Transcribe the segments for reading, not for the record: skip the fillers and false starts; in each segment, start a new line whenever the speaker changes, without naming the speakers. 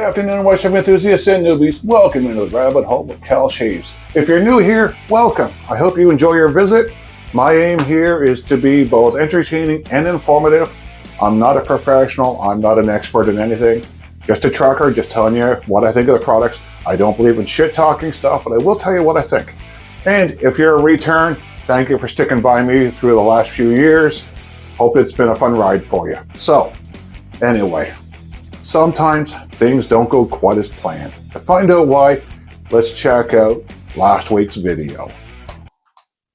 afternoon, Western enthusiasts and newbies. Welcome into the rabbit hole with Cal Shaves. If you're new here, welcome. I hope you enjoy your visit. My aim here is to be both entertaining and informative. I'm not a professional. I'm not an expert in anything. Just a trucker, just telling you what I think of the products. I don't believe in shit-talking stuff, but I will tell you what I think. And if you're a return, thank you for sticking by me through the last few years. Hope it's been a fun ride for you. So, anyway, sometimes things don't go quite as planned. To find out why, let's check out last week's video.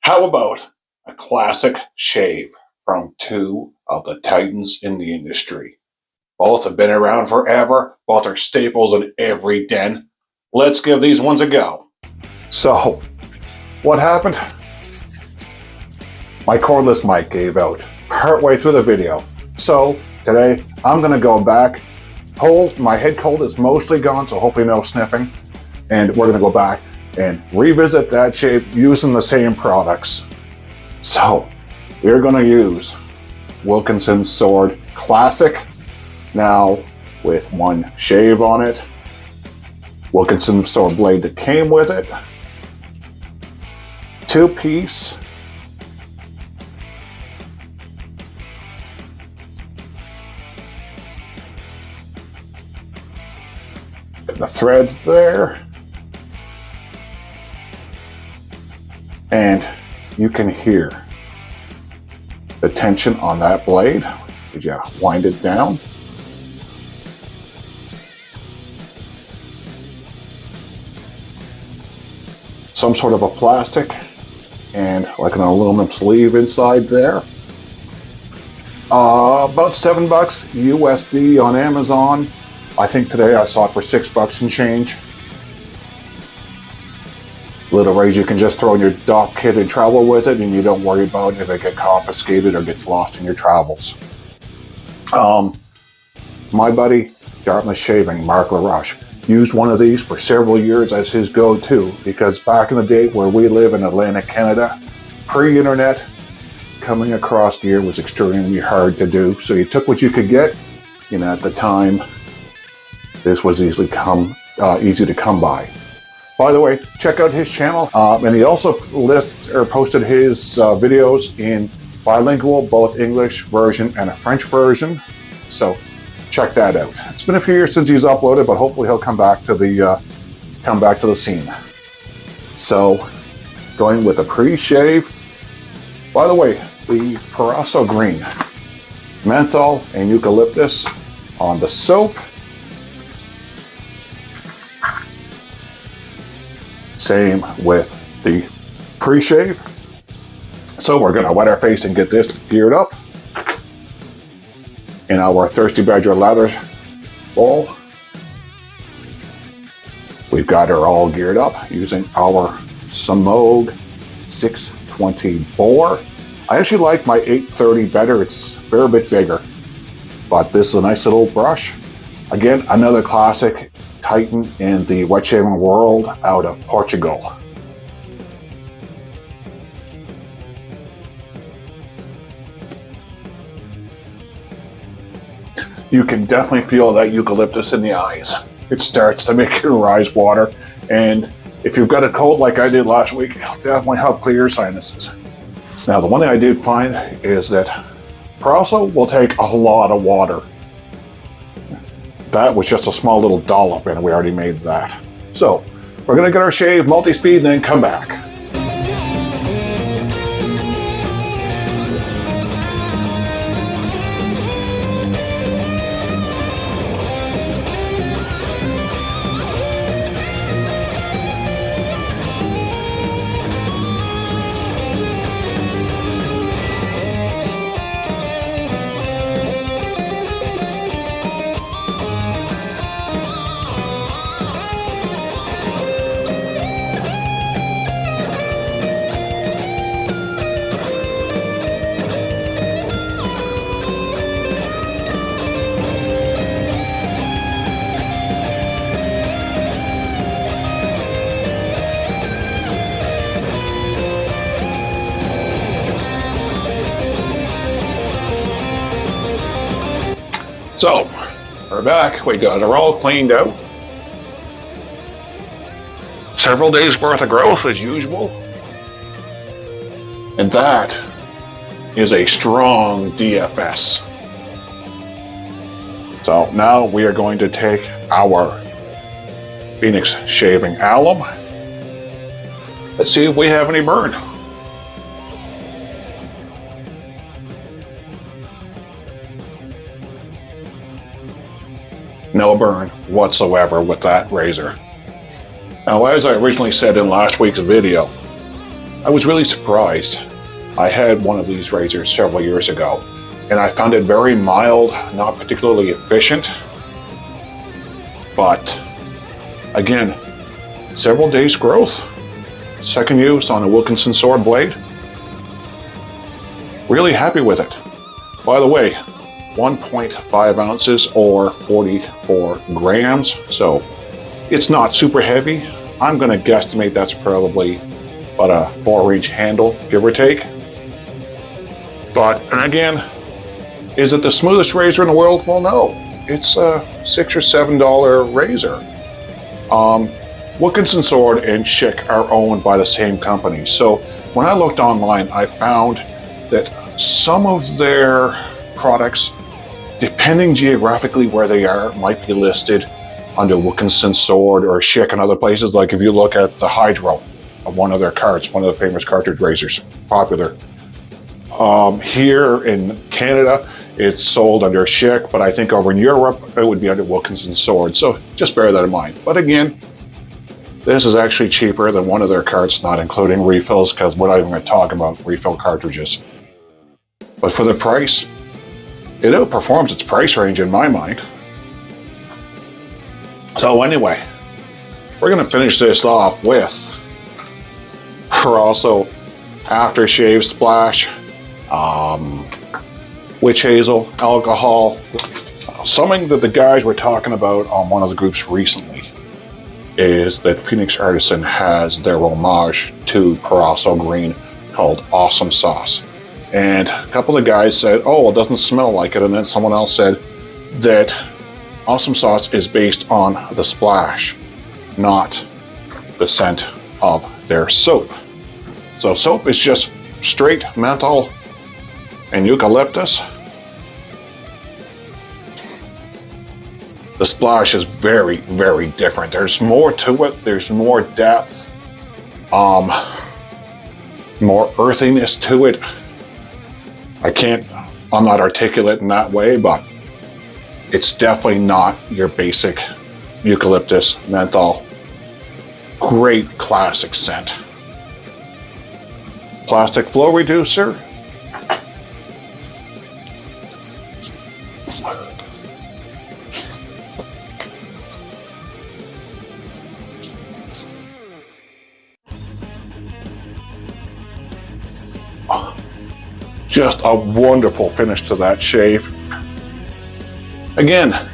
How about a classic shave from two of the titans in the industry? Both have been around forever. Both are staples in every den. Let's give these ones a go. So, what happened? My cordless mic gave out partway through the video. So, today I'm going to go back. My head cold is mostly gone, so hopefully no sniffing. And we're going to go back and revisit that shave using the same products. So, we're going to use Wilkinson Sword Classic. Now, with one shave on it. Wilkinson sword blade that came with it. 2-piece. The threads there, and you can hear the tension on that blade as you wind it down. Some sort of a plastic and like an aluminum sleeve inside there. About $7 USD on Amazon. I think today I saw it for $6 and change. Little raise you can just throw in your dock kit and travel with it, and you don't worry about if it gets confiscated or gets lost in your travels. My buddy, Dartmouth Shaving, Mark LaRoche, used one of these for several years as his go-to because back in the day where we live in Atlantic Canada, pre-internet, coming across gear was extremely hard to do. So you took what you could get. You know, at the time, this was easy to come by. By the way, check out his channel, and he also posted his videos in bilingual, both English version and a French version. So check that out. It's been a few years since he's uploaded, but hopefully he'll come back to the scene. So, going with a pre-shave. By the way, the Proraso Green, menthol and eucalyptus on the soap. Same with the pre-shave. So we're gonna wet our face and get this geared up in our Thirsty Badger lather bowl. We've got her all geared up using our Samog 620 bore. I actually like my 830 better. It's a fair bit bigger, but this is a nice little brush. Again, another classic titan in the wet shaving world out of Portugal. You can definitely feel that eucalyptus in the eyes. It starts to make your eyes water, and if you've got a cold like I did last week, it'll definitely help clear your sinuses. Now, the one thing I did find is that Proraso will take a lot of water. That was just a small little dollop, and we already made that. So, we're gonna get our shave multi-speed and then come back. So, We're back. We got it all cleaned out. Several days worth of growth as usual. And that is a strong DFS. So now we are going to take our Phoenix shaving alum. Let's see if we have any burn. No burn whatsoever with that razor. Now, as I originally said in last week's video, I was really surprised. I had one of these razors several years ago, and I found it very mild, not particularly efficient. But again, several days growth, second use on a Wilkinson sword blade. Really happy with it. By the way, 1.5 ounces or 44 grams, so it's not super heavy. I'm going to guesstimate that's probably about a 4-inch handle, give or take. But, and again, is it the smoothest razor in the world? Well, no. It's a $6 or $7 razor. Wilkinson Sword and Schick are owned by the same company. So when I looked online, I found that some of their products, depending geographically where they are, might be listed under Wilkinson Sword or Schick and other places. Like if you look at the Hydro of one of their carts, one of the famous cartridge razors, popular. Here in Canada, it's sold under Schick, but I think over in Europe, it would be under Wilkinson Sword. So just bear that in mind. But again, this is actually cheaper than one of their carts, not including refills, because we're not even going to talk about refill cartridges. But for the price, it outperforms its price range in my mind. So anyway, we're going to finish this off with Proraso Aftershave Splash, Witch Hazel, Alcohol. Something that the guys were talking about on one of the groups recently is that Phoenix Artisan has their homage to Proraso Green called Awesome Sauce. And a couple of guys said, oh, it doesn't smell like it. And then someone else said that Awesome Sauce is based on the splash, not the scent of their soap. So soap is just straight menthol and eucalyptus. The splash is very, very different. There's more to it. There's more depth, more earthiness to it. I'm not articulate in that way, but it's definitely not your basic eucalyptus menthol. Great classic scent. Plastic flow reducer. Just a wonderful finish to that shave. Again,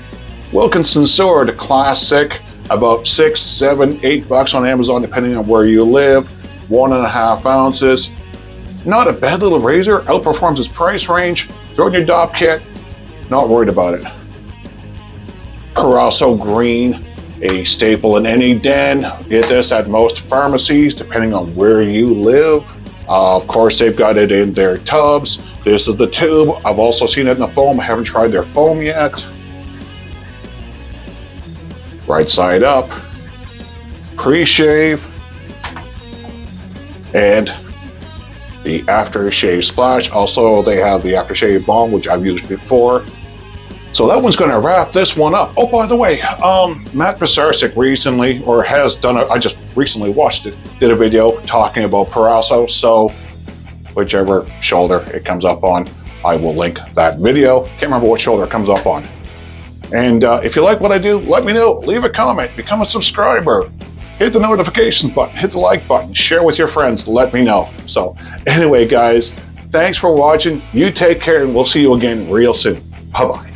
Wilkinson Sword Classic, about $6, $7, $8 on Amazon, depending on where you live. 1.5 ounces. Not a bad little razor. Outperforms its price range. Throw in your DOP kit. Not worried about it. Proraso Green, a staple in any den. Get this at most pharmacies, depending on where you live. Of course, they've got it in their tubs. This is the tube. I've also seen it in the foam. I haven't tried their foam yet. Right side up. Pre-shave. And the aftershave splash. Also, they have the aftershave balm, which I've used before. So that one's going to wrap this one up. Oh, by the way, Matt Pisarcik recently, or has done I just recently watched it, did a video talking about Proraso. So whichever shoulder it comes up on, I will link that video. Can't remember what shoulder it comes up on. And if you like what I do, let me know. Leave a comment, become a subscriber, hit the notifications button, hit the like button, share with your friends, let me know. So anyway, guys, thanks for watching. You take care, and we'll see you again real soon. Bye-bye.